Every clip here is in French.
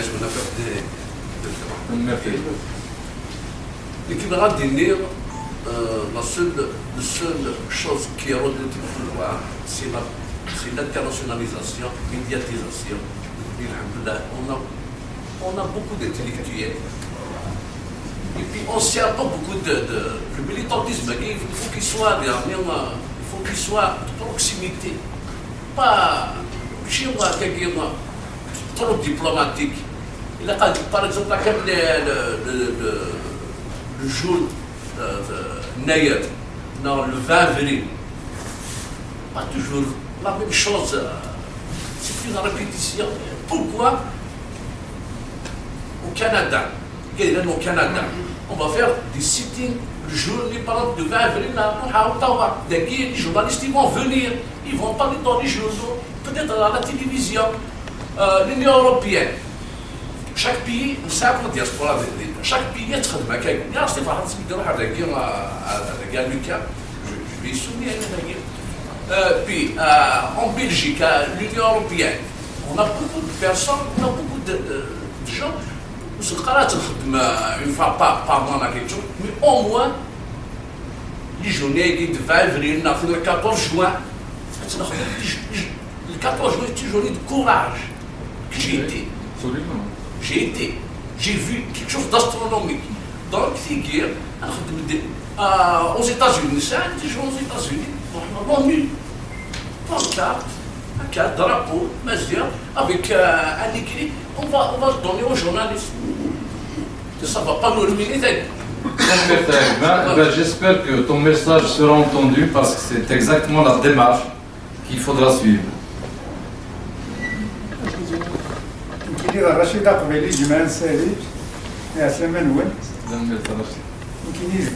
qu'on a fait et qui va dire la seule chose qui est relative au pouvoir, c'est l'internationalisation, médiatisation. On a beaucoup d'intellectuels. Et puis on ne sert pas beaucoup le militantisme. Il faut qu'il soit de proximité. Pas chez moi, trop diplomatique. Il a dit, par exemple, le jour de Nayar, le 20 avril, pas toujours la même chose. C'est une répétition. Pourquoi au Canada, on va faire des sittings le jour, par exemple, de 20 avril, à Ottawa. Les journalistes ils vont venir, ils vont parler dans les journaux, peut-être à la télévision. L'Union européenne, chaque pays, on sait comment diaspora, chaque pays est très bien. Il y a Stéphane qui dit à la guerre Lucas, je vais souvenir à la guerre. Puis en Belgique, l'Union européenne, on a beaucoup de personnes, on a beaucoup de gens. Une fois par mois, mais au moins, les journées de 20 avril, le 14 juin, le 14 juin, c'est une journée de courage que j'ai été. J'ai vu quelque chose d'astronomique. Donc, figure, aux États-Unis, c'est un jour aux États-Unis, l'ONU, un cadre, drapeau, avec un écrit, on va le donner aux journalistes. Ça ne va pas nous ruiner. J'espère que ton message sera entendu parce que c'est exactement la démarche qu'il faudra suivre. Je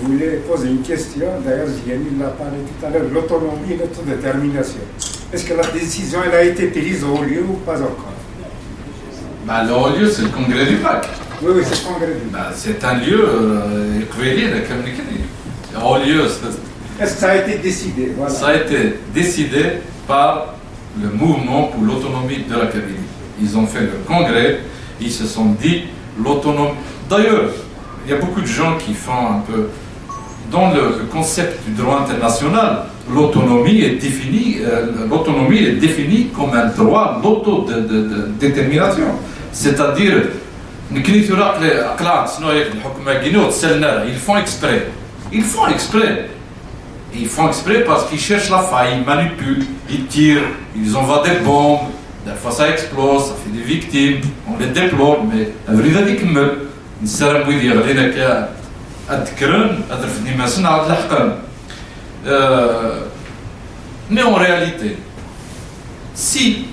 voulais poser une question, d'ailleurs Ziani l'a parlé tout à l'heure, l'autonomie et l'autodétermination. Est-ce que la décision elle a été prise au haut lieu ou pas encore? Le haut lieu, c'est le congrès du PAC. Oui, c'est le congrès du PAC. C'est un lieu équivalent comme le haut lieu. Est-ce que ça a été décidé? Voilà. Ça a été décidé par le mouvement pour l'autonomie de la Kabylie. Ils ont fait le congrès, ils se sont dit l'autonomie. D'ailleurs, il y a beaucoup de gens qui font un peu. Dans le concept du droit international, l'autonomie est définie comme un droit d'autodétermination. C'est-à-dire, ils font exprès. Ils font exprès parce qu'ils cherchent la faille, ils manipulent, ils tirent, ils envoient des bombes. Des fois ça explose, ça fait des victimes, on les déplore, mais la vérité c'est que نسرم ويدي غادي أذكرن أذرفني ما صنع الحقن. Mais en réalité, si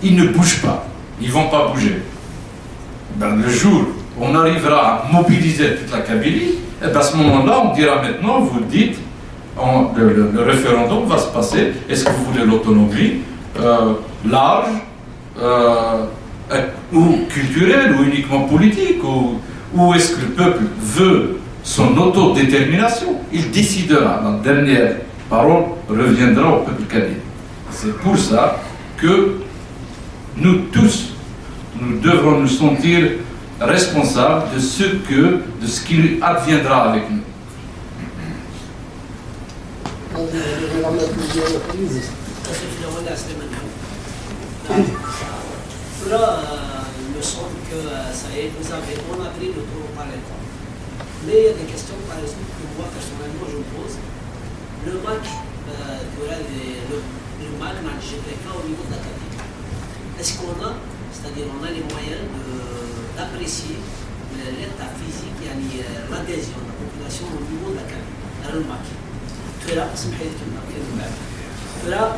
ils ne bougent pas, ils ne vont pas bouger. Le jour où on arrivera à mobiliser toute la Kabylie, et à ce moment-là, on dira maintenant, vous le dites, le référendum va se passer, est-ce que vous voulez l'autonomie large ou culturelle ou uniquement politique, ou est-ce que le peuple veut son autodétermination? Il décidera, la dernière parole reviendra au peuple kabyle. C'est pour ça que nous tous, nous devrons nous sentir responsables de ce qui adviendra avec nous. Là, il me semble que ça y est, on a pris le tour par l'état. Mais il y a des questions, par exemple, que moi personnellement je me pose. Le MAC, le MAC n'a pas au niveau de la capitale. Est-ce qu'on a, c'est-à-dire on a les moyens d'apprécier l'état physique et l'adhésion de la population au niveau de la capitale, le MAC. Tu es là, c'est le MAC. Tu es là,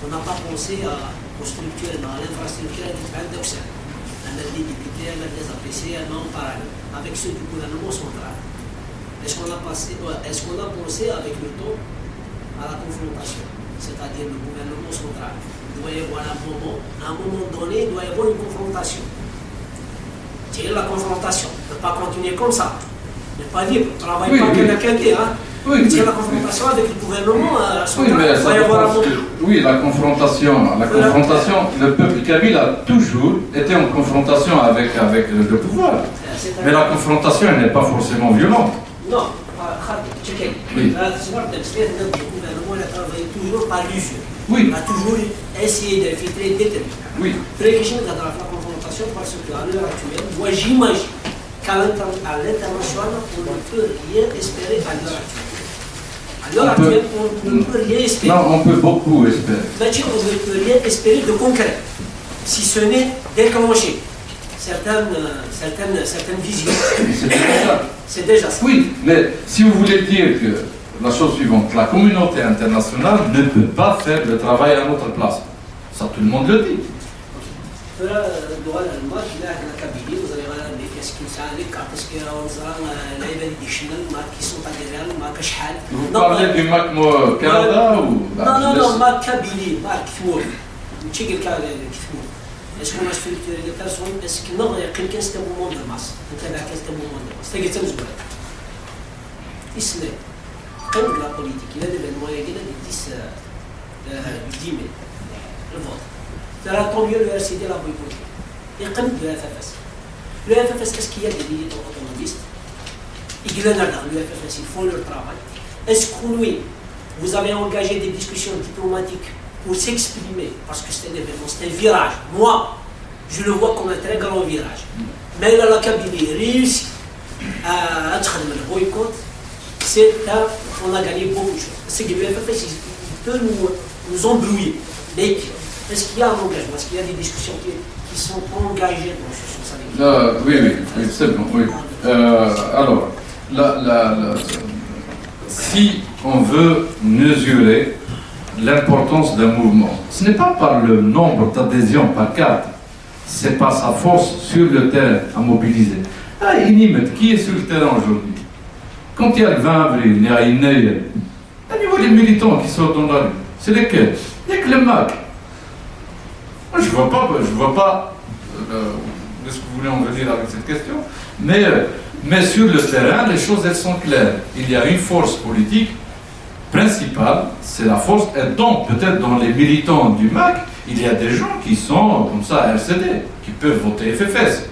on n'a pas pensé aux structures, à l'infrastructure qui on a des députés, on a des APC, en parallèle, avec ceux du gouvernement central. Est-ce qu'on a pensé avec le temps à la confrontation, c'est-à-dire le gouvernement central? Il doit y avoir à un moment donné, il doit y avoir une confrontation. Tirer la confrontation, ne pas continuer comme ça. Ne pas dire, travaille pas que la qualité, hein. Oui, Parce que la confrontation avec le gouvernement, oui, mais ça dépend oui, la confrontation, le peuple kabyle a toujours été en confrontation avec le pouvoir. Mais la confrontation, elle n'est pas forcément violente. Non, checker. Oui. Le gouvernement a travaillé toujours par l'usure. Oui. Il a toujours essayé d'infiltrer, déterminer. Oui. Précation de la confrontation parce qu'à l'heure actuelle, moi j'imagine qu'à l'international, on ne peut rien espérer à l'heure actuelle. À l'heure actuelle, on ne peut rien espérer. Non, on peut beaucoup espérer. C'est-à-dire qu'on ne peut rien espérer de concret, si ce n'est déclencher certaines visions. C'est déjà ça. C'est déjà ça. Oui, mais si vous voulez dire que la chose suivante, la communauté internationale ne peut pas faire le travail à notre place. Ça, tout le monde le dit. Vous allez regarder qu'est-ce qu'il s'arrête, parce qu'on a les additional qui sont adhérents, Vous parlez du MAC Canada ou... Non, MAC Kabylie, MAC Kimour. Est-ce qu'on a structuré des personnes? Est-ce que non, il y a quelqu'un qui est un mouvement de masse? C'est quelqu'un de masse. Islam, comme la politique, il y a des événements, il y a des 10 mai, le vote. Tant mieux le RCD l'a boycotté. Et comme le FFS. Le FFS, est-ce qu'il y a des militants autonomistes? Le FFS, ils font leur travail. Est-ce que oui, vous avez engagé des discussions diplomatiques pour s'exprimer, parce que c'est un événement, c'est un virage. Moi, je le vois comme un très grand virage. Mais là, la Kabylie réussit à être le boycott, on a gagné beaucoup de choses. C'est que le FFS, il peut nous embrouiller. Mais est-ce qu'il y a un engagement? Est-ce qu'il y a des discussions qui sont engagées dans ce sens? Oui, c'est bon. Oui. Alors, si on veut mesurer l'importance d'un mouvement, ce n'est pas par le nombre d'adhésions par carte, c'est par sa force sur le terrain à mobiliser. Qui est sur le terrain aujourd'hui? Quand il y a le 20 avril, il y a une à niveau des militants qui sortent dans la rue, c'est lesquels? Il n'y a que le MAC. Je ne vois pas ce que vous voulez en venir avec cette question, mais sur le terrain, les choses elles sont claires. Il y a une force politique principale, c'est la force, et donc peut-être dans les militants du MAC, il y a des gens qui sont comme ça RCD, qui peuvent voter FFS.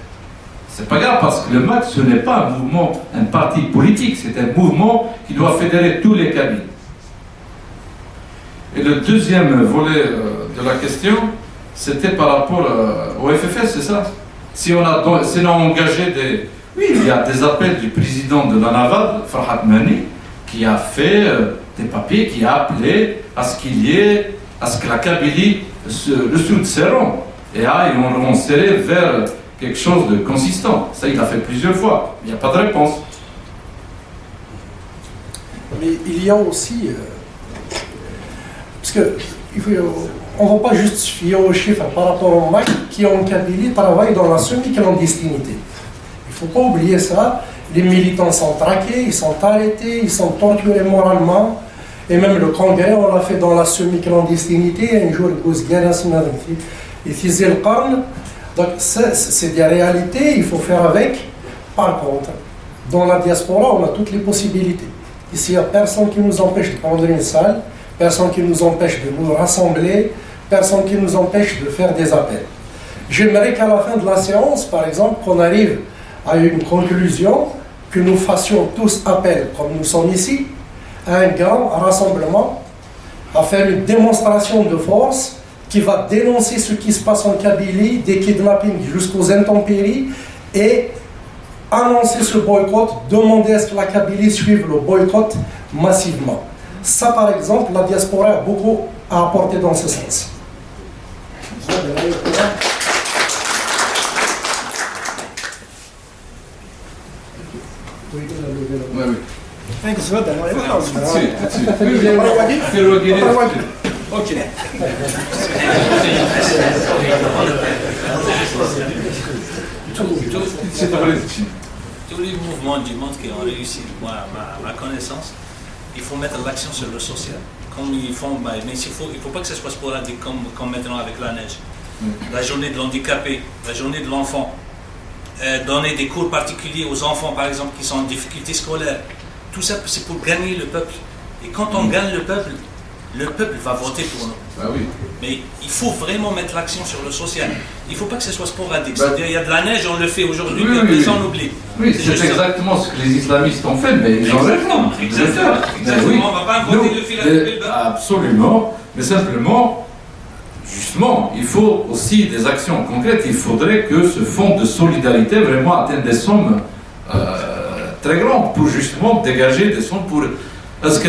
C'est pas grave parce que le MAC ce n'est pas un mouvement, un parti politique, c'est un mouvement qui doit fédérer tous les Kabyles. Et le deuxième volet de la question, c'était par rapport au FFS, c'est ça? Si on a engagé des... Oui, il y a des appels du président de la NAVAD, Farhat Mani, qui a fait des papiers, qui a appelé à ce que la Kabylie le soude ses rangs et aille en serré vers quelque chose de consistant. Ça, il l'a fait plusieurs fois. Il n'y a pas de réponse. Mais il y a aussi... parce que... on ne va pas juste se fier aux chiffres par rapport au MAC qui en Kabylie travaillent dans la semi-clandestinité. Il ne faut pas oublier ça. Les militants sont traqués, ils sont arrêtés, ils sont torturés moralement. Et même le congrès, on l'a fait dans la semi-clandestinité. Un jour, il faisait le Qarn. Donc, c'est des réalités, il faut faire avec. Par contre, dans la diaspora, on a toutes les possibilités. Ici, il n'y a personne qui nous empêche de prendre une salle. Personne qui nous empêche de nous rassembler, personne qui nous empêche de faire des appels. J'aimerais qu'à la fin de la séance, par exemple, qu'on arrive à une conclusion, que nous fassions tous appel, comme nous sommes ici, à un grand rassemblement, à faire une démonstration de force qui va dénoncer ce qui se passe en Kabylie, des kidnappings jusqu'aux intempéries, et annoncer ce boycott, demander à ce que la Kabylie suive le boycott massivement. Ça, par exemple, la diaspora a beaucoup à apporter dans ce sens. Tous les mouvements du monde qui ont réussi, moi, à ma connaissance, il faut mettre l'accent sur le social. Comme ils font, mais il ne faut pas que ce soit sporadique comme maintenant avec la neige. La journée de l'handicapé, la journée de l'enfant, donner des cours particuliers aux enfants, par exemple, qui sont en difficulté scolaire. tout ça c'est pour gagner le peuple. Et quand on gagne le peuple va voter pour nous. Ah oui. Mais il faut vraiment mettre l'action sur le social. Il ne faut pas que ce soit sporadique. C'est-à-dire, il y a de la neige, on le fait aujourd'hui, puis après ça on oublie. Oui, c'est exactement ce que les islamistes ont fait, mais ils ont raison. Exactement. Oui. On ne va pas inventer le fil à couper le beurre. Absolument, mais simplement, justement, il faut aussi des actions concrètes. Il faudrait que ce fonds de solidarité vraiment atteigne des sommes très grandes pour justement dégager des sommes pour. Est-ce que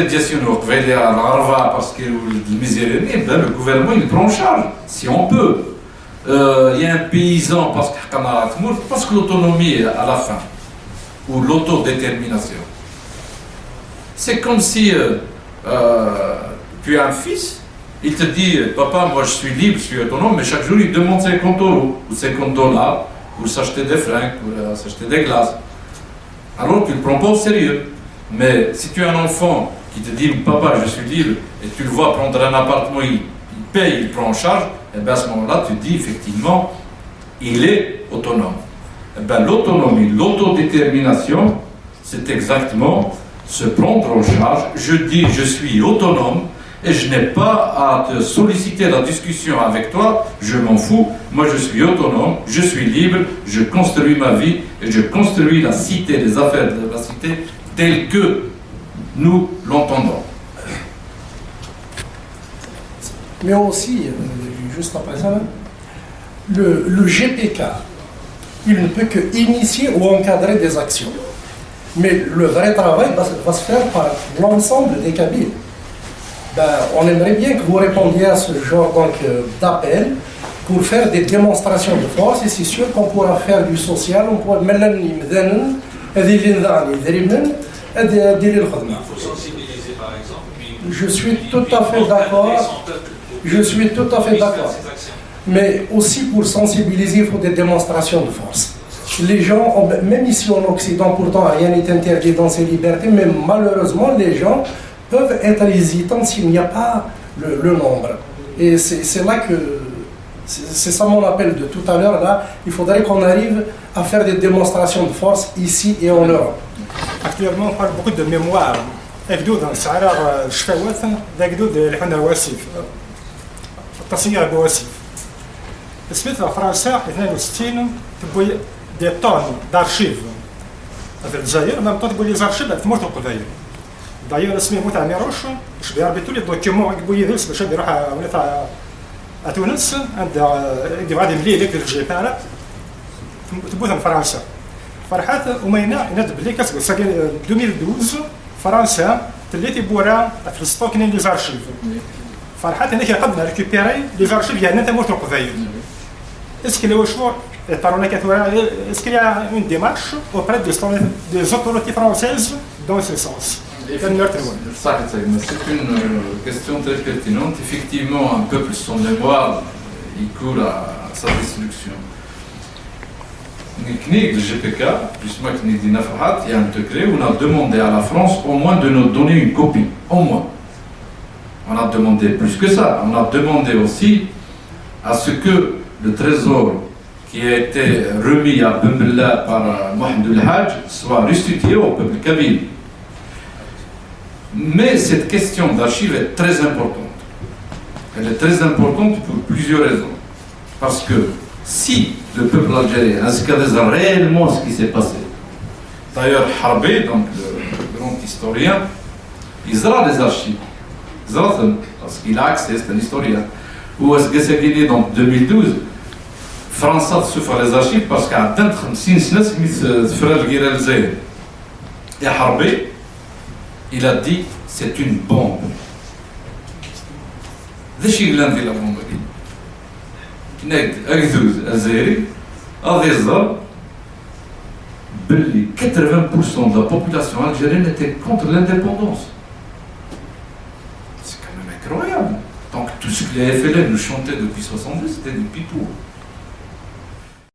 parce que le gouvernement il prend en charge, si on peut. Il y a un paysan parce que l'autonomie à la fin, ou l'autodétermination. C'est comme si tu as un fils, il te dit, papa, moi je suis libre, je suis autonome, mais chaque jour il demande 50 euros, ou 50 dollars, pour s'acheter des fringues, pour s'acheter des glaces. Alors tu ne le prends pas au sérieux. Mais si tu as un enfant qui te dit papa je suis libre et tu le vois prendre un appartement, il paye, il prend en charge, et bien à ce moment-là tu te dis effectivement il est autonome. Et bien l'autonomie, l'autodétermination, c'est exactement se prendre en charge. Je dis je suis autonome et je n'ai pas à te solliciter la discussion avec toi, je m'en fous, moi je suis autonome, je suis libre, je construis ma vie et je construis la cité, les affaires de la cité tel que nous l'entendons. Mais aussi, juste après ça, le GPK, il ne peut que initier ou encadrer des actions. Mais le vrai travail va se faire par l'ensemble des Kabyles. Ben, on aimerait bien que vous répondiez à ce genre d'appel pour faire des démonstrations de force, et c'est sûr qu'on pourra faire du social, on pourra il faut sensibiliser par exemple. Je suis tout à fait d'accord. Je suis tout à fait d'accord. Mais aussi pour sensibiliser, il faut des démonstrations de force. Les gens, même ici en Occident, pourtant rien n'est interdit dans ces libertés, mais malheureusement les gens peuvent être hésitants s'il n'y a pas le nombre. Et c'est là que, c'est ça mon appel de tout à l'heure, là, il faudrait qu'on arrive à faire des démonstrations de force ici et en Europe. Actuellement, on parle beaucoup de mémoire. أجدود سعر الشفاوات أجدود اللي حنا واسيف التصنيع بواسيف. سميت فرنسا 62 تبوي دي طون دارشيف في الجزائر مام طون تقول لي زارشيف في موت القبائل. دايوغ اسمي موت عميروش باش بيربطوا لي دوكيومون يقول لي باش يروح ولات تونس عند يدير غادي ملي ليك الجيبان تبوث من فرنسا. فرحات ومينا ناد بلي كتقول 2012 فرنسا تليتي بورا في الستوك لي زارشيف. فرحات هنا كيقدنا ريكوبيري لي زارشيف ديالنا تا موت القبائل. اسكو لو شو طارنا كتورا اسكو y a une démarche auprès des autorités françaises dans ce sens. C'est une question très pertinente. Effectivement, un peuple sans mémoire, il court à sa destruction. Le GPK, justement, il y a un degré où on a demandé à la France au moins de nous donner une copie. Au moins. On a demandé plus que ça. On a demandé aussi à ce que le trésor qui a été remis à Bembella par Mohamed El Hadj soit restitué au peuple kabyle. Mais cette question d'archives est très importante. Elle est très importante pour plusieurs raisons. Parce que si le peuple algérien inscrit réellement ce qui s'est passé, d'ailleurs Harbi, donc le grand historien, il a des archives. Parce qu'il a accès, c'est un historien. Ou est-ce que c'est gagné dans 2012 France a souffert les archives parce qu'à 50 سنة تفرج غير الجزائر. Et Harbi, il a dit c'est une bombe. ليش يقول ندير البومبه دي؟ ناك اكذوز الجزائري غادي يظهر باللي 80% de la population algérienne était contre l'indépendance. C'est quand même incroyable. Donc tout ce que les FLN nous chantaient depuis 62, c'était des pipous.